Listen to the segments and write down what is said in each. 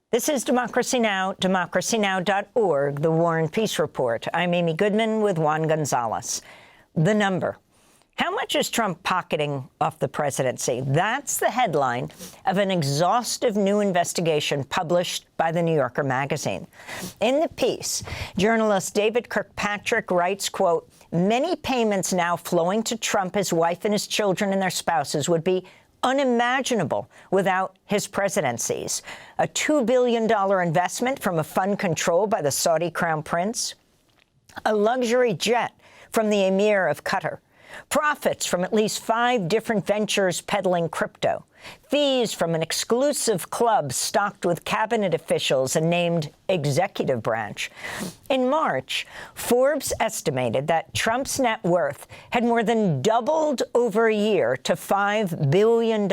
This is Democracy Now!, democracynow.org, the War and Peace Report. I'm Amy Goodman with Juan Gonzalez. The number. How much is Trump pocketing off the presidency? That's the headline of an exhaustive new investigation published by the New Yorker magazine. In the piece, journalist David Kirkpatrick writes, quote, many payments now flowing to Trump, his wife, and his children and their spouses would be unimaginable without his presidencies. A $2 billion investment from a fund controlled by the Saudi crown prince, a luxury jet from the emir of Qatar, profits from at least 5 different ventures peddling crypto, fees from an exclusive club stocked with cabinet officials and named executive branch. In March, Forbes estimated that Trump's net worth had more than doubled over a year to $5 billion.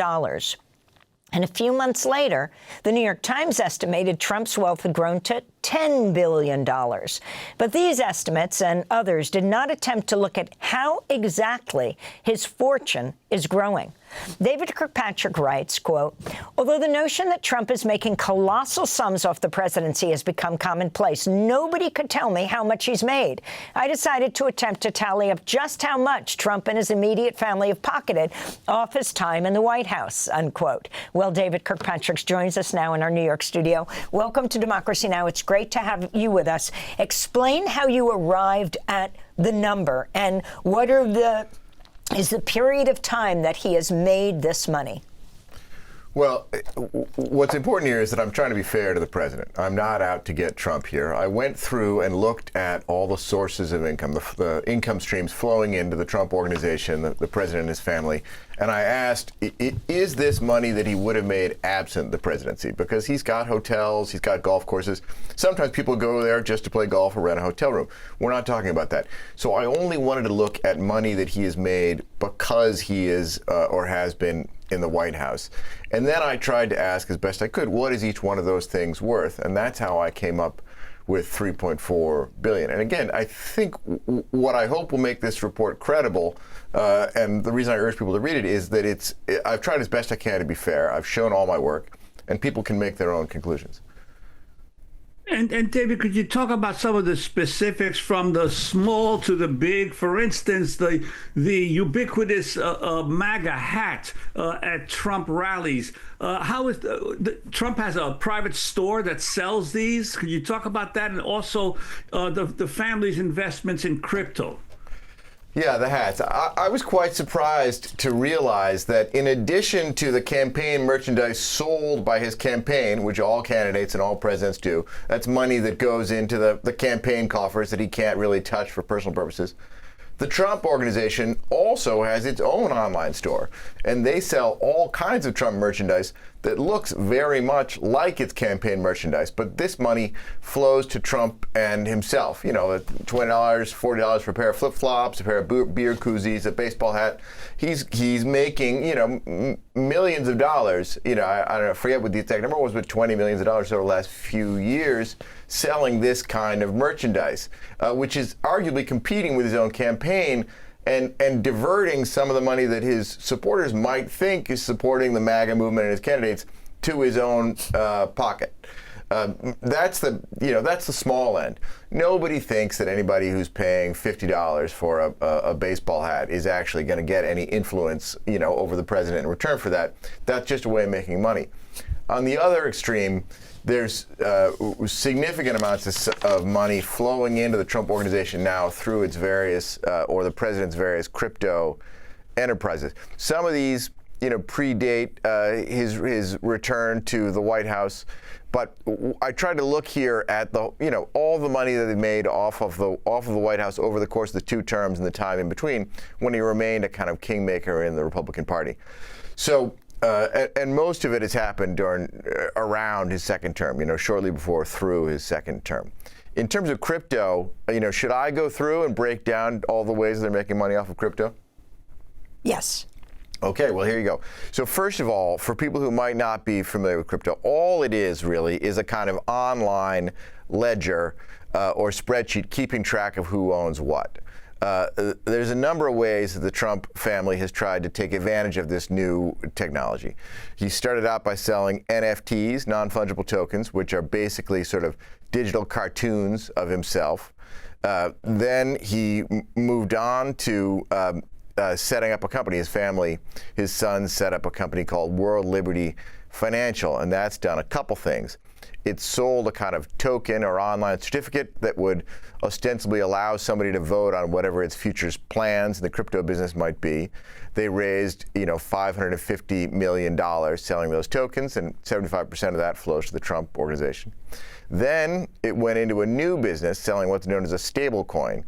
And a few months later, the New York Times estimated Trump's wealth had grown to $10 billion. But these estimates and others did not attempt to look at how exactly his fortune is growing. David Kirkpatrick writes, quote, although the notion that Trump is making colossal sums off the presidency has become commonplace, nobody could tell me how much he's made. I decided to attempt to tally up just how much Trump and his immediate family have pocketed off his time in the White House, unquote. Well, David Kirkpatrick joins us now in our New York studio. Welcome to Democracy Now! It's great to have you with us. Explain how you arrived at the number and what is the period of time that he has made this money? Well, what's important here is that I'm trying to be fair to the president. I'm not out to get Trump here. I went through and looked at all the sources of income, the income streams flowing into the Trump organization, the president and his family, and I asked, is this money that he would have made absent the presidency? Because he's got hotels, he's got golf courses. Sometimes people go there just to play golf or rent a hotel room. We're not talking about that. So I only wanted to look at money that he has made because he is or has been in the White House. And then I tried to ask as best I could, what is each one of those things worth? And that's how I came up with $3.4 billion. And again, I think what I hope will make this report credible, and the reason I urge people to read it, is that I've tried as best I can to be fair. I've shown all my work, and people can make their own conclusions. And David, could you talk about some of the specifics from the small to the big? For instance, the ubiquitous MAGA hat at Trump rallies. How is Trump has a private store that sells these? Could you talk about that? And also the family's investments in crypto. Yeah, the hats. I was quite surprised to realize that in addition to the campaign merchandise sold by his campaign, which all candidates and all presidents do, that's money that goes into the campaign coffers that he can't really touch for personal purposes. The Trump organization also has its own online store, and they sell all kinds of Trump merchandise that looks very much like its campaign merchandise. But this money flows to Trump and himself. You know, $20, $40 for a pair of flip-flops, a pair of beer koozies, a baseball hat. He's making, you know, millions of dollars. You know, I don't know, forget what the exact number was, but $20 million over the last few years selling this kind of merchandise, which is arguably competing with his own campaign and diverting some of the money that his supporters might think is supporting the MAGA movement and his candidates to his own pocket. That's the small end. Nobody thinks that anybody who's paying $50 for a baseball hat is actually going to get any influence, you know, over the president in return for that. That's just a way of making money. On the other extreme, there's significant amounts of money flowing into the Trump organization now through its various, or the president's various crypto enterprises. Some of these, you know, predate his return to the White House, but I tried to look here at all the money that they made off of the White House over the course of the 2 terms and the time in between when he remained a kind of kingmaker in the Republican Party. So. And most of it has happened around his second term, you know, shortly before through his second term. In terms of crypto, you know, should I go through and break down all the ways they're making money off of crypto? Yes. Okay, well, here you go. So first of all, for people who might not be familiar with crypto, all it is really is a kind of online ledger or spreadsheet keeping track of who owns what. there's a number of ways that the Trump family has tried to take advantage of this new technology. He started out by selling NFTs, non-fungible tokens, which are basically sort of digital cartoons of himself. Then he moved on to setting up a company. His family, his son set up a company called World Liberty Financial, and that's done a couple things. It sold a kind of token or online certificate that would ostensibly allow somebody to vote on whatever its futures plans in the crypto business might be. They raised, $550 million selling those tokens, and 75% of that flows to the Trump organization. Then it went into a new business selling what's known as a stable coin.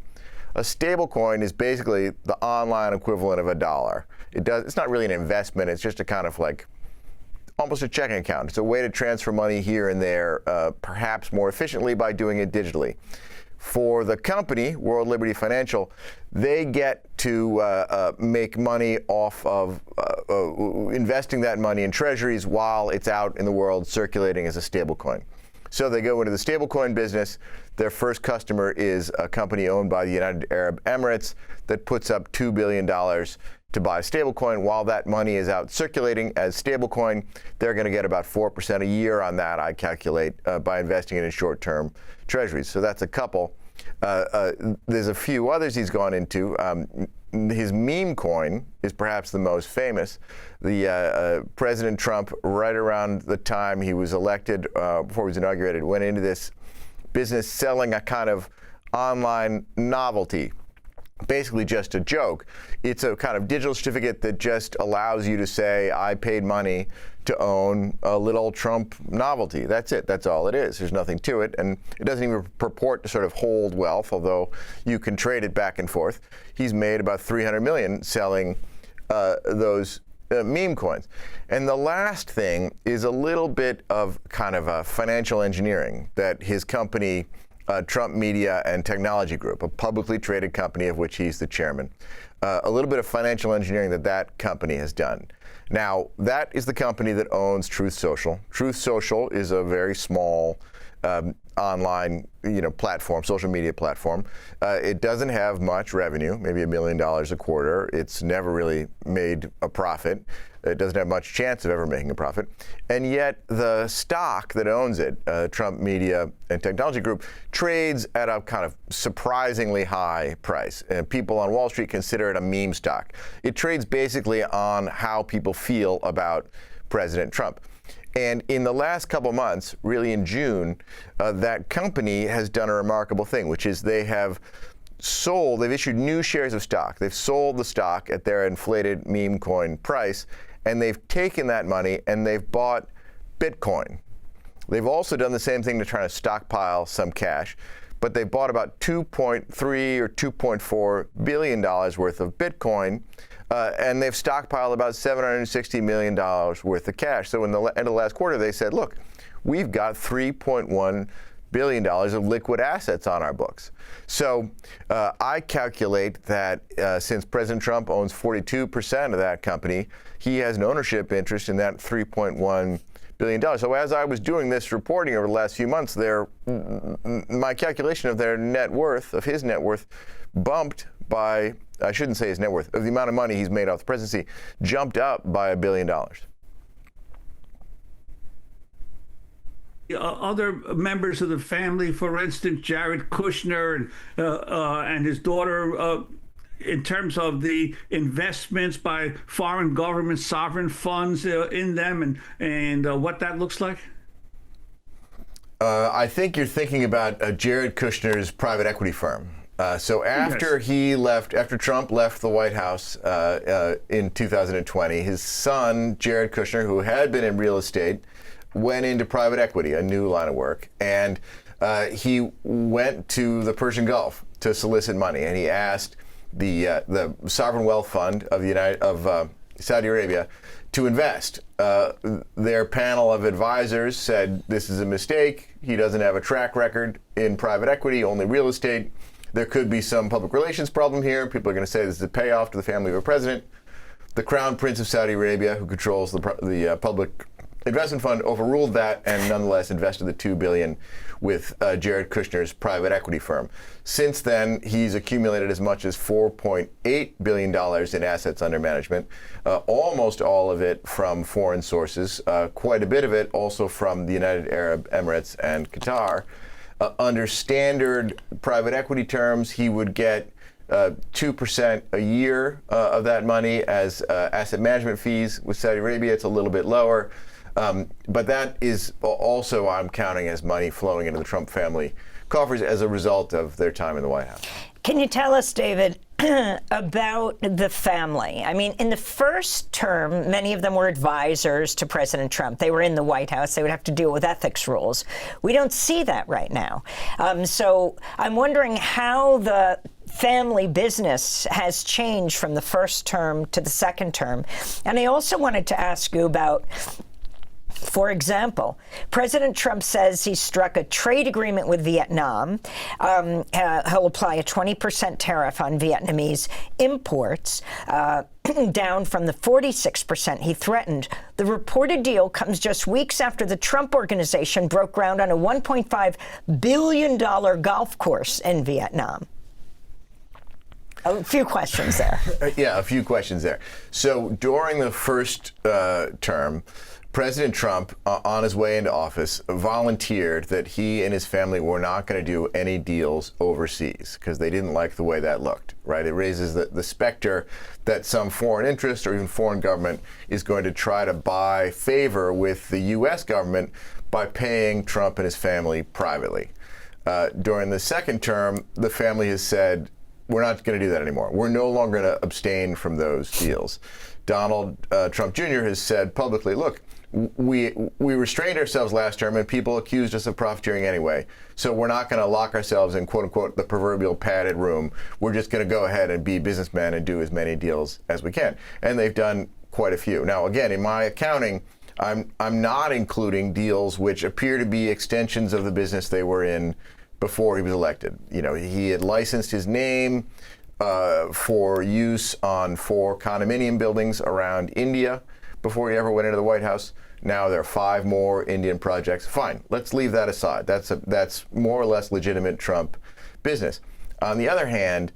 A stable coin is basically the online equivalent of a dollar. It's not really an investment. It's just a kind of like almost a checking account. It's a way to transfer money here and there, perhaps more efficiently by doing it digitally. For the company, World Liberty Financial, they get to make money off of investing that money in treasuries while it's out in the world circulating as a stablecoin. So they go into the stablecoin business. Their first customer is a company owned by the United Arab Emirates that puts up $2 billion to buy stablecoin. While that money is out circulating as stablecoin, they're going to get about 4% a year on that, I calculate, by investing it in short-term treasuries. So that's a couple. There's a few others he's gone into. His meme coin is perhaps the most famous. President Trump, right around the time he was elected, before he was inaugurated, went into this business selling a kind of online novelty. Basically just a joke. It's a kind of digital certificate that just allows you to say, I paid money to own a little Trump novelty. That's it. That's all it is. There's nothing to it. And it doesn't even purport to sort of hold wealth, although you can trade it back and forth. He's made about $300 million selling those meme coins. And the last thing is a little bit of kind of a financial engineering that his company, Trump Media and Technology Group, a publicly traded company of which he's the chairman, a little bit of financial engineering that company has done. Now, that is the company that owns Truth Social. Truth Social is a very small online, platform, social media platform. It doesn't have much revenue, maybe $1 million a quarter. It's never really made a profit. It doesn't have much chance of ever making a profit. And yet the stock that owns it, Trump Media and Technology Group, trades at a kind of surprisingly high price. And people on Wall Street consider it a meme stock. It trades basically on how people feel about President Trump. And in the last couple months, really in June, that company has done a remarkable thing, which is they've issued new shares of stock. They've sold the stock at their inflated meme coin price, and they've taken that money and they've bought Bitcoin. They've also done the same thing to try to stockpile some cash, but they bought about $2.3 or $2.4 billion worth of Bitcoin, and they've stockpiled about $760 million worth of cash. So in the end of the last quarter, they said, look, we've got $3.1 billion of liquid assets on our books. So I calculate that since President Trump owns 42% of that company, he has an ownership interest in that $3.1 billion. So as I was doing this reporting over the last few months, my calculation of their net worth, of his net worth, bumped by, I shouldn't say his net worth, of the amount of money he's made off the presidency, jumped up by $1 billion. Other members of the family, for instance, Jared Kushner and his daughter, in terms of the investments by foreign governments, sovereign funds in them, and what that looks like? I think you're thinking about Jared Kushner's private equity firm. So after Trump left the White House in 2020, his son, Jared Kushner, who had been in real estate, went into private equity, a new line of work, and he went to the Persian Gulf to solicit money, and he asked the sovereign wealth fund of Saudi Arabia to invest. Their panel of advisors said this is a mistake. He doesn't have a track record in private equity, only real estate. There could be some public relations problem here. People are going to say this is a payoff to the family of a president. The Crown Prince of Saudi Arabia, who controls the public investment fund overruled that and nonetheless invested the $2 billion with Jared Kushner's private equity firm. Since then, he's accumulated as much as $4.8 billion in assets under management, almost all of it from foreign sources, quite a bit of it also from the United Arab Emirates and Qatar. Under standard private equity terms, he would get 2% a year of that money as asset management fees. With Saudi Arabia, it's a little bit lower. But that is also, I'm counting, as money flowing into the Trump family coffers as a result of their time in the White House. Can you tell us, David, about the family? I mean, in the first term, many of them were advisors to President Trump. They were in the White House. They would have to deal with ethics rules. We don't see that right now. So I'm wondering how the family business has changed from the first term to the second term. And I also wanted to ask you about, for example, President Trump says he struck a trade agreement with Vietnam. He'll apply a 20% tariff on Vietnamese imports, down from the 46% he threatened. The reported deal comes just weeks after the Trump Organization broke ground on a $1.5 billion golf course in Vietnam. A few questions there. Yeah, a few questions there. So during the first term, President Trump, on his way into office, volunteered that he and his family were not going to do any deals overseas because they didn't like the way that looked, right? It raises the specter that some foreign interest or even foreign government is going to try to buy favor with the U.S. government by paying Trump and his family privately. During the second term, the family has said, we're not going to do that anymore. We're no longer going to abstain from those deals. Donald Trump Jr. has said publicly, look, we restrained ourselves last term and people accused us of profiteering anyway. So we're not going to lock ourselves in, quote unquote, the proverbial padded room. We're just going to go ahead and be businessmen and do as many deals as we can. And they've done quite a few. Now, again, in my accounting, I'm not including deals which appear to be extensions of the business they were in before he was elected. You know, he had licensed his name for use on 4 condominium buildings around India before he ever went into the White House. Now there are 5 more Indian projects. Fine, let's leave that aside. That's more or less legitimate Trump business. On the other hand,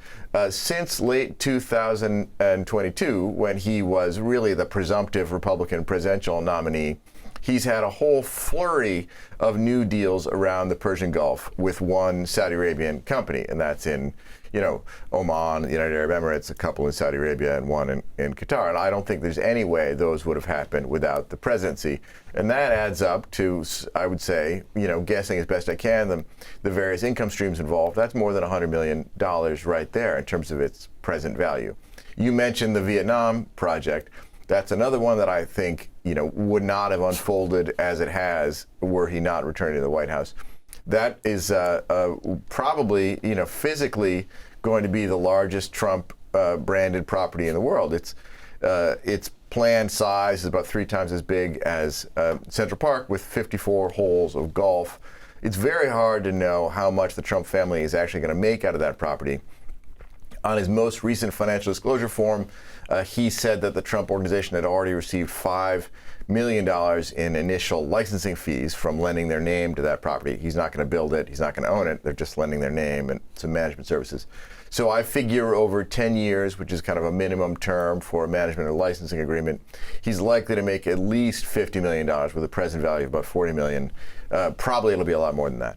since late 2022, when he was really the presumptive Republican presidential nominee, he's had a whole flurry of new deals around the Persian Gulf with one Saudi Arabian company, and that's in, you know, Oman, the United Arab Emirates, a couple in Saudi Arabia, and one in Qatar. And I don't think there's any way those would have happened without the presidency. And that adds up to, I would say, you know, guessing as best I can, the various income streams involved. That's more than $100 million right there in terms of its present value. You mentioned the Vietnam project. That's another one that I think, you know, would not have unfolded as it has were he not returning to the White House. That is probably, you know, physically going to be the largest Trump branded property in the world. Its planned size is about 3 times as big as Central Park with 54 holes of golf. It's very hard to know how much the Trump family is actually going to make out of that property. On his most recent financial disclosure form, he said that the Trump Organization had already received $5 million in initial licensing fees from lending their name to that property. He's not going to build it. He's not going to own it. They're just lending their name and some management services. So I figure over 10 years, which is kind of a minimum term for a management or licensing agreement, he's likely to make at least $50 million with a present value of about $40 million. Probably it'll be a lot more than that.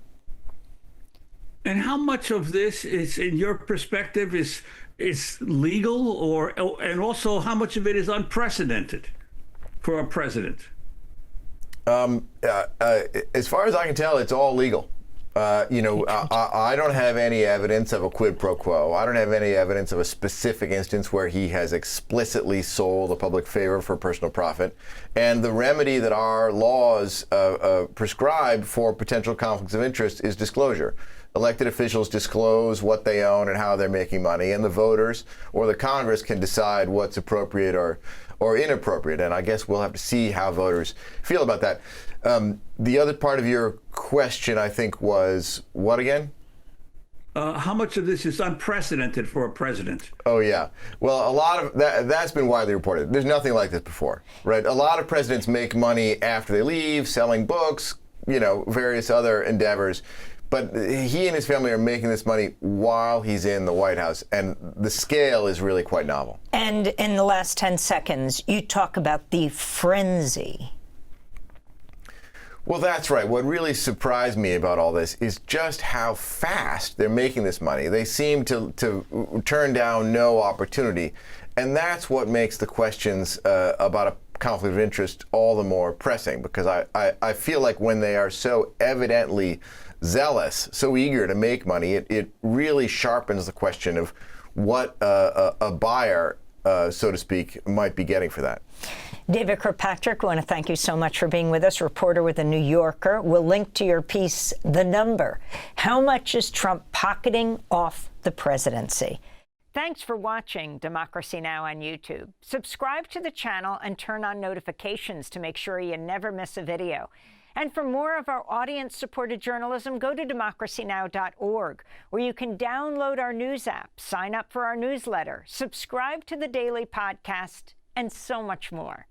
And how much of this is, in your perspective, is legal, and also how much of it is unprecedented for a president? As far as I can tell, it's all legal. I don't have any evidence of a quid pro quo. I don't have any evidence of a specific instance where he has explicitly sold a public favor for personal profit. And the remedy that our laws prescribe for potential conflicts of interest is disclosure. Elected officials disclose what they own and how they're making money, and the voters or the Congress can decide what's appropriate or inappropriate. And I guess we'll have to see how voters feel about that. The other part of your question, I think, was what again? How much of this is unprecedented for a president? Oh, yeah. Well, a lot of that's been widely reported. There's nothing like this before, right? A lot of presidents make money after they leave, selling books, various other endeavors. But he and his family are making this money while he's in the White House, and the scale is really quite novel. And in the last 10 seconds, you talk about the frenzy. Well, that's right. What really surprised me about all this is just how fast they're making this money. They seem to turn down no opportunity. And that's what makes the questions about a conflict of interest all the more pressing, because I feel like when they are so evidently zealous, so eager to make money, it really sharpens the question of what a buyer, so to speak, might be getting for that. David Kirkpatrick, I want to thank you so much for being with us, reporter with The New Yorker. We'll link to your piece, The Number. How much is Trump pocketing off the presidency? Thanks for watching Democracy Now! On YouTube. Subscribe to the channel and turn on notifications to make sure you never miss a video. And for more of our audience-supported journalism, go to democracynow.org, where you can download our news app, sign up for our newsletter, subscribe to the daily podcast, and so much more.